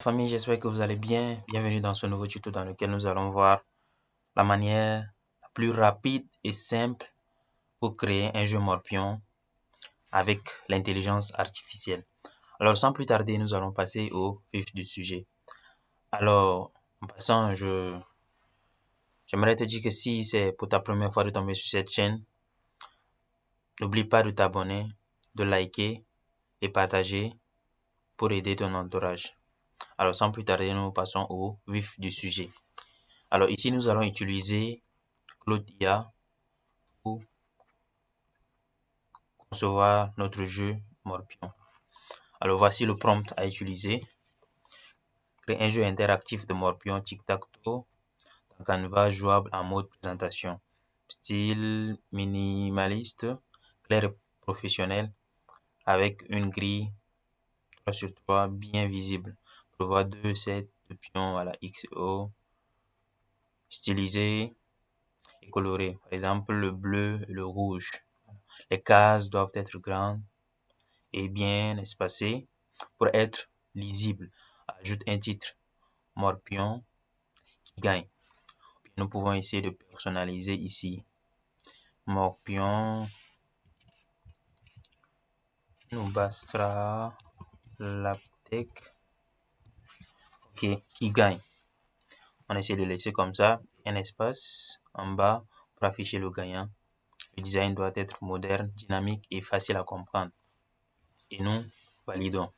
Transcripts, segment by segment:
Famille, j'espère que vous allez bien. Bienvenue dans ce nouveau tuto dans lequel nous allons voir la manière la plus rapide et simple pour créer un jeu Morpion avec l'intelligence artificielle. Alors, sans plus tarder, nous allons passer au vif du sujet. Alors, en passant, j'aimerais te dire que si c'est pour ta première fois de tomber sur cette chaîne, n'oublie pas de t'abonner, de liker et partager pour aider ton entourage. Alors, sans plus tarder, nous passons au vif du sujet. Alors, ici, nous allons utiliser Claude IA pour concevoir notre jeu Morpion. Alors, voici le prompt à utiliser. Créer un jeu interactif de Morpion tic-tac-toe dans Canva jouable en mode présentation. Style minimaliste, clair et professionnel avec une grille 3 sur 3 bien visible. Prévoit 2 sets de pions à la XO. Stylisé et coloré. Par exemple, le bleu et le rouge. Les cases doivent être grandes et bien espacées pour être lisibles. Ajoute un titre Morpion qui gagne. Nous pouvons essayer de personnaliser ici. Morpion nous bastera l'aptèque. Ok, qui gagne. On essaie de laisser comme ça un espace en bas pour afficher le gagnant. Le design doit être moderne, dynamique et facile à comprendre. Et nous validons.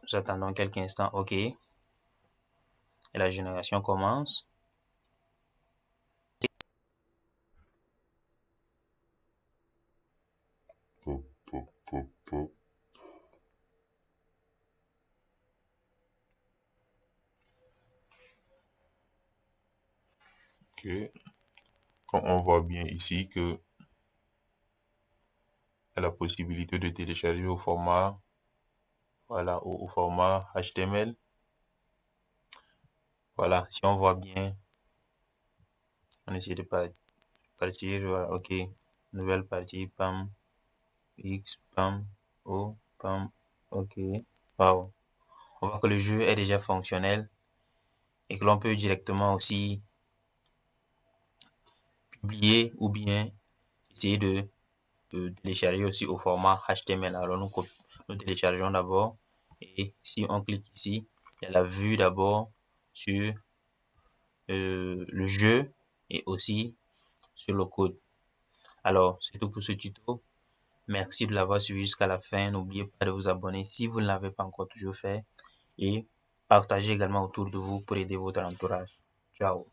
Nous attendons quelques instants. OK. Et la génération commence. Ok. Comme on voit bien ici que y a la possibilité de télécharger au format, voilà, au format HTML. Voilà, si on voit bien, on essaie de partir, voilà, ok, nouvelle partie, pam, X, pam, O, pam, ok, wow. On voit que le jeu est déjà fonctionnel et que l'on peut directement aussi publier ou bien essayer de télécharger aussi au format HTML. Alors nous téléchargeons d'abord et si on clique ici, il y a la vue d'abord sur le jeu et aussi sur le code. Alors, c'est tout pour ce tuto. Merci de l'avoir suivi jusqu'à la fin. N'oubliez pas de vous abonner si vous ne l'avez pas encore toujours fait et partagez également autour de vous pour aider votre entourage. Ciao.